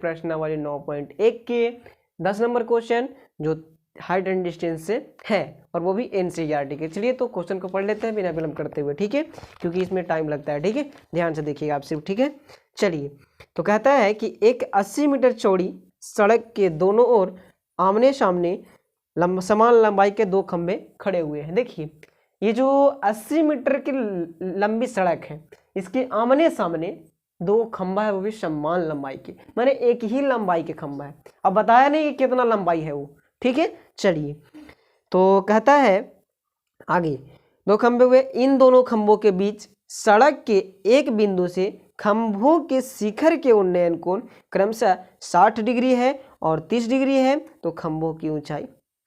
प्रश्नावली 9.1 के 10 number question जो हाइट एंड डिस्टेंस से है और वो भी एनसीईआरटी के। चलिए तो क्वेश्चन को पढ़ लेते हैं बिना विलंब करते हुए, ठीक है, क्योंकि इसमें टाइम लगता है, ठीक है, ध्यान से देखिएगा आप सिर्फ, ठीक है। चलिए तो कहता है कि एक 80 मीटर चौड़ी सड़क के दोनों ओर आमने सामने समान लंबाई के दो खंभे खड़े हुए हैं। देखिए ये जो 80 मीटर की लंबी सड़क है, इसके आमने सामने दो खंभा है, वो भी समान लंबाई के, माने एक ही लंबाई के खंभा है। अब बताया नहीं कि कितना लंबाई है वो, ठीक है। चलिए तो कहता है आगे, दो खंभे हुए, इन दोनों खंभों के बीच सड़क के एक बिंदु से खंभों के शिखर के उन्नयन कोण क्रमशः 60 डिग्री है और 30 डिग्री है। तो खंभों की ऊंचाई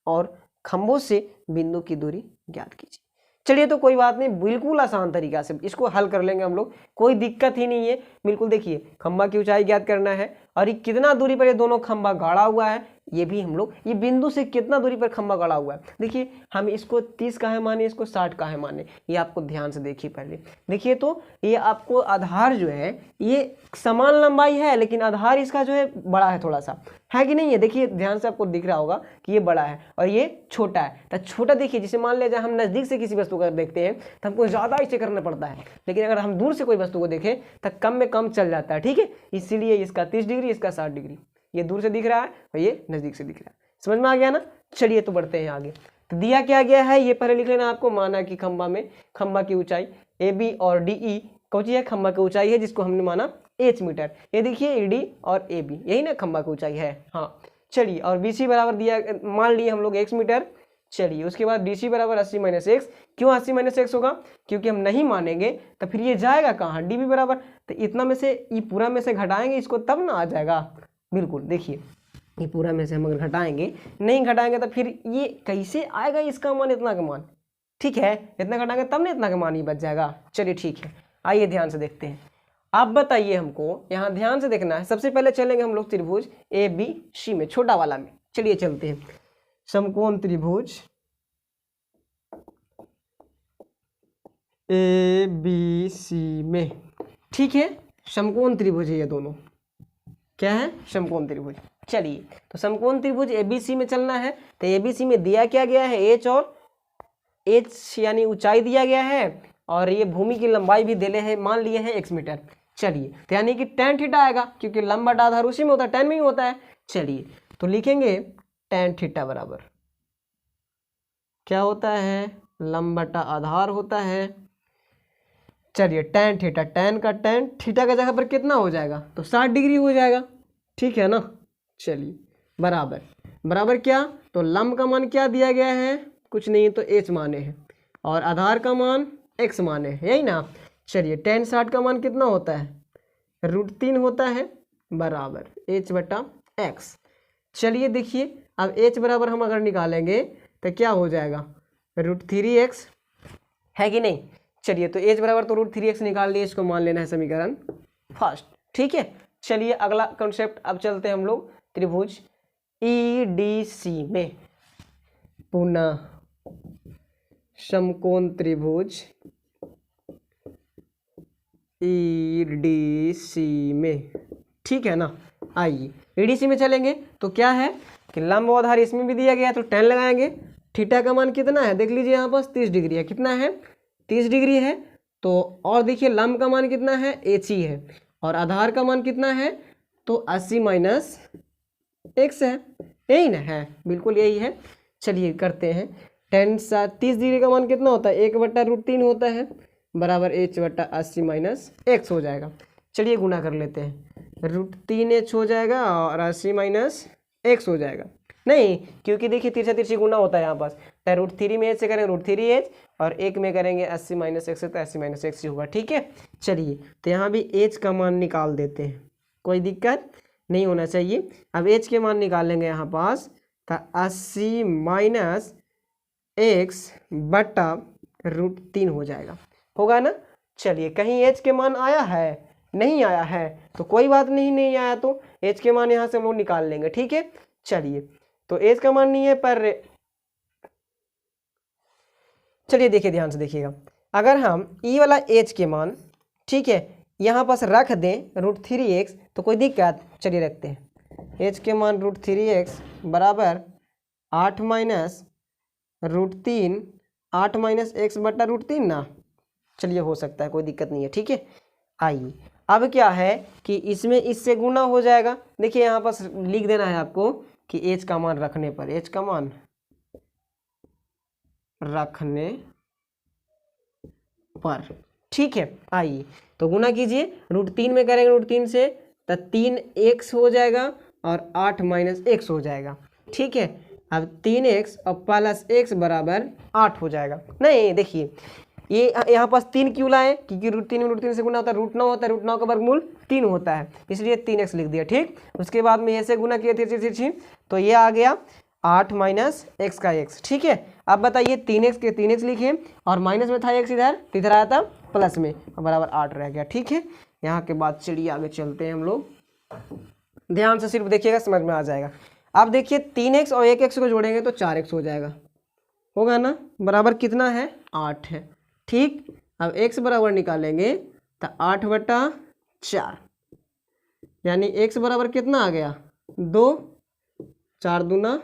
और खंभों से बिंदु की दूरी ज्ञात कीजिए। चलिए तो कोई बात नहीं, बिल्कुल आसान तरीका से इसको हल कर लेंगे हम लोग, कोई दिक्कत ही नहीं है। बिल्कुल देखिए, खंभा की ऊंचाई ज्ञात करना है और ये कितना दूरी पर ये दोनों खंभा गाड़ा हुआ है, ये भी हम लोग, ये बिंदु से कितना दूरी पर खंभा गाड़ा हुआ है। देखिए हम इसको 30 का है माने, इसको 60 का है माने, ये आपको ध्यान से देखिए पहले। देखिए तो ये आपको आधार जो है ये समान लंबाई है, लेकिन आधार इसका जो है बड़ा है, थोड़ा सा है कि नहीं है। देखिए ध्यान से आपको दिख रहा होगा कि ये बड़ा है और ये छोटा है। तो छोटा देखिए, जिसे मान लिया जाए हम नजदीक से किसी वस्तु को देखते हैं तो हमको ज्यादा इसे करना पड़ता है, लेकिन अगर हम दूर से कोई वस्तु को देखें तो कम में कम चल जाता है, ठीक है। इसीलिए इसका 30 डिग्री, इसका 60 डिग्री, ये दूर से दिख रहा है और ये नजदीक से दिख रहा है। समझ में आ गया ना। चलिए तो बढ़ते हैं आगे। तो दिया क्या गया है ये पहले लिख लेना आपको। माना कि खंभा की ऊंचाई AB और DE कौन सी है, खंभा की ऊंचाई है, जिसको हमने माना H मीटर। ये देखिए ED और AB यही ना खंभा की ऊंचाई है, हाँ। चलिए और BC बराबर दिया, मान लिए हम लोग X मीटर। चलिए उसके बाद DC बराबर 80 - x। क्यों 80 - x होगा, क्योंकि हम नहीं मानेंगे तो फिर ये जाएगा कहाँ, DB बराबर, तो इतना में से ये पूरा में से घटाएंगे इसको तब ना आ जाएगा। बिल्कुल देखिए ये पूरा में से हम अगर घटाएंगे, नहीं घटाएंगे तो फिर ये कैसे आएगा इसका मान, इतना का मान, ठीक है, इतना घटाएंगे तब ना इतना का मान ही बच जाएगा। चलिए ठीक है, आइए ध्यान से देखते हैं। आप बताइए हमको, यहाँ ध्यान से देखना है। सबसे पहले चलेंगे हम लोग त्रिभुज ABC में, छोटा वाला में। चलिए चलते हैं, समकोण त्रिभुज ABC में, ठीक है, समकोण त्रिभुज है ये दोनों, क्या है, समकोण त्रिभुज। चलिए तो समकोण त्रिभुज ABC में चलना है। तो ABC में दिया क्या गया है, H और H यानी ऊंचाई दिया गया है और ये भूमि की लंबाई भी दिले है, मान लिए हैं X मीटर। चलिए तो यानी कि tan थीटा आएगा, क्योंकि लंब बटा आधार उसी में होता है, tan में ही होता है। चलिए तो लिखेंगे tan थीटा बराबर क्या होता है, लंब बटा आधार होता है। चलिए tan थीटा, tan का tan, थीटा का जगह पर कितना हो जाएगा, तो 60 डिग्री हो जाएगा, ठीक है ना। चलिए बराबर क्या, तो लंब का मान क्या दिया गया है, कुछ नहीं तो H माने हैं और आधार का मान X माने हैं, यही ना। चलिए tan 60 का मान कितना होता है, √3 होता है, बराबर H बटा X। चलिए देखिए अब H बराबर हम अगर निकालेंगे तो क्या हो जाएगा, √3x, है कि नहीं। चलिए तो H बराबर तो √3x निकाल लिए, इसको मान लेना है समीकरण फर्स्ट, ठीक है। चलिए अगला कॉन्सेप्ट अब चलते हैं हम लोग त्रिभुज EDC में, पुनः समकोण त्रिभुज EDC में, ठीक है ना। आइए EDC में चलेंगे तो क्या है कि लंब आधार इसमें भी दिया गया है, तो tan लगाएंगे। थीटा का मान कितना है, देख लीजिए यहाँ पास 30 डिग्री है, कितना है, 30 डिग्री है। तो और देखिए लंब का मान कितना है, H ही है, और आधार का मान कितना है, तो 80 - x है, यही ना है, बिल्कुल यही है। चलिए करते हैं, tan 30 डिग्री का मान कितना होता है, 1/√3 होता है, बराबर H बटा 80 - x हो जाएगा। चलिए गुना कर लेते हैं, √3h हो जाएगा और 80 - x हो जाएगा। नहीं, क्योंकि देखिए तिरछा तिरछी गुना होता है यहाँ पास, तो √3 में h से करेंगे √3h और 1 में करेंगे 80 - x से, तो 80 - x ही होगा, ठीक है। चलिए तो यहाँ भी h का मान निकाल देते हैं, कोई दिक्कत नहीं होना चाहिए। अब h के मान निकालेंगे यहाँ पास, तो 80 - x बटा √3 हो जाएगा, होगा ना। चलिए कहीं h के मान आया है, नहीं आया है, तो कोई बात नहीं, नहीं आया तो h के मान यहाँ से हम लोग निकाल लेंगे, ठीक है। चलिए तो h का मान नहीं है पर, चलिए देखिए ध्यान से देखिएगा, अगर हम e वाला h के मान, ठीक है, यहाँ पास रख दें √3x तो कोई दिक्कत, चलिए रखते हैं। h के मान √3x बराबर 8 माइनस √3, 8 माइनस x बटा √3 ना, चलिए हो सकता है, कोई दिक्कत नहीं है, ठीक है। आइए अब क्या है कि इसमें इससे गुना हो जाएगा। देखिए यहाँ पास लिख देना है आपको कि h का मान रखने पर, h का मान रखने पर, ठीक है। आइए तो गुना कीजिए, √3 में करेंगे √3 से तो 3x हो जाएगा और 8 माइनस x हो जाएगा, ठीक है। अब 3x और प्लस x बराबर 8 हो जाएगा। नहीं देखिए ये यहाँ पास 3 क्यों लाए, क्योंकि √3 में √3 से गुना होता है, √9 होता है, √9 का वर्गमूल 3 होता है, इसलिए 3x लिख दिया, ठीक। उसके बाद में ऐसे गुना किए तिरछी तो ये आ गया 8 माइनस x का x, ठीक है। अब बताइए 3x के 3x लिखे और माइनस में था x इधर, तो इधर आया था प्लस में, बराबर 8 रह गया, ठीक है। यहाँ के बाद चलिए आगे चलते हैं हम लोग, ध्यान से सिर्फ देखिएगा, समझ में आ जाएगा। अब देखिए 3x और 1x को जोड़ेंगे तो 4x हो जाएगा, होगा ना, बराबर कितना है 8 है, ठीक। अब x बराबर निकालेंगे तो 8 बटा 4, यानी x बराबर कितना आ गया 2, 4 दूना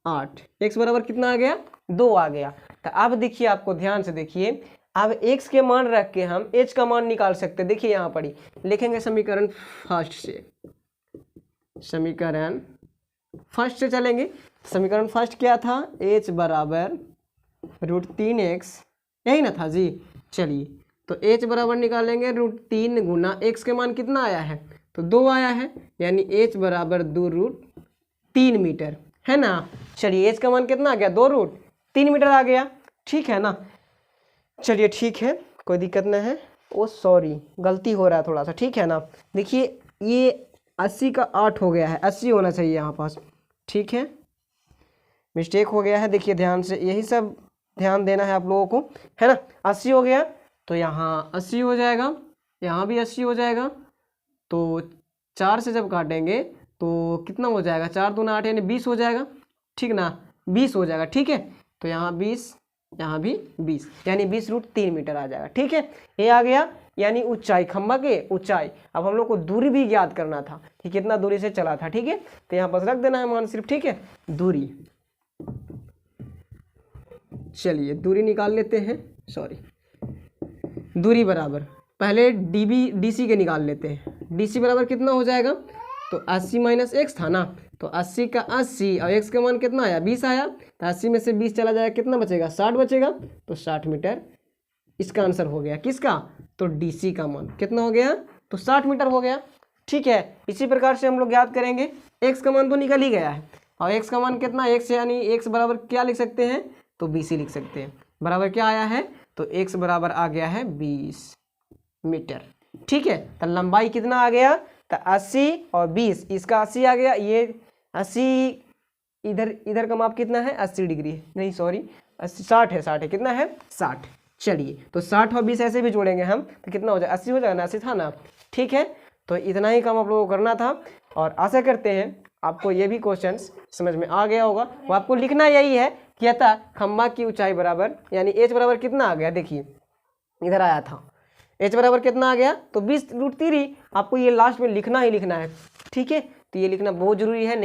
8, x बराबर कितना आ गया 2 आ गया। तो अब देखिए आपको ध्यान से देखिए, अब x के मान रख के हम h का मान निकाल सकते हैं। देखिए यहाँ पर ही लिखेंगे समीकरण फर्स्ट से, समीकरण फर्स्ट से चलेंगे। समीकरण फर्स्ट क्या था, h बराबर √3x, यही ना था जी। चलिए तो h बराबर निकालेंगे √3 गुना x के मान कितना आया है तो 2 आया है, यानी h बराबर 2√3 मीटर, है ना। चलिए h का मान कितना आ गया 2√3 मीटर आ गया, ठीक है ना। चलिए ठीक है, कोई दिक्कत नहीं है। ओ सॉरी गलती हो रहा है थोड़ा सा, ठीक है ना। देखिए ये 80 का 8 हो गया है, 80 होना चाहिए यहाँ पास, ठीक है, मिस्टेक हो गया है। देखिए ध्यान से, यही सब ध्यान देना है आप लोगों को, है ना। 80 हो गया तो यहाँ 80 हो जाएगा, यहाँ भी 80 हो जाएगा, तो 4 से जब काटेंगे तो कितना हो जाएगा, 4 दूना 8 यानी 20 हो जाएगा, ठीक ना, 20 हो जाएगा, ठीक है। तो यहाँ 20, यहाँ भी 20, यानी 20√3 मीटर आ जाएगा, ठीक है। ये आ गया, यानी ऊंचाई, खंभा के ऊंचाई। अब हम लोग को दूरी भी ज्ञात करना था कि कितना दूरी से चला था, ठीक है। तो यहाँ पर रख देना है मान सिर्फ, ठीक है, दूरी। चलिए दूरी निकाल लेते हैं, सॉरी दूरी बराबर पहले डीसी के निकाल लेते हैं। डीसी बराबर कितना हो जाएगा, तो 80 माइनस x था ना, तो 80 का 80 और x का मान कितना आया 20 आया, तो 80 में से 20 चला जाएगा, कितना बचेगा 60 बचेगा, तो 60 मीटर इसका आंसर हो गया। किसका, तो डीसी का मान कितना हो गया, तो 60 मीटर हो गया, ठीक है। इसी प्रकार से हम लोग याद करेंगे, x का मान तो निकल ही गया है, और x का मान कितना, x यानी x बराबर क्या लिख सकते हैं, तो 20 ही लिख सकते हैं। बराबर क्या आया है, तो x बराबर आ गया है 20 मीटर, ठीक है। तो लंबाई कितना आ गया, तो 80 और 20, इसका 80 आ गया, ये 80, इधर का माप कितना है 80 डिग्री, नहीं सॉरी 60 है, 60 है, कितना है 60। चलिए तो 60 और 20 ऐसे भी जोड़ेंगे हम तो कितना हो जाएगा 80 हो जाएगा ना, 80 था ना, ठीक है। तो इतना ही काम आप लोगों को करना था, और आशा करते हैं आपको ये भी क्वेश्चंस समझ में आ गया होगा। वो आपको लिखना यही है कि था खंभा की ऊंचाई बराबर, यानी h बराबर कितना आ गया, देखिए इधर आया था h बराबर कितना आ गया, तो 20√3, आपको ये लास्ट में लिखना ही लिखना है, ठीक है। तो ये लिखना बहुत जरूरी है। नहीं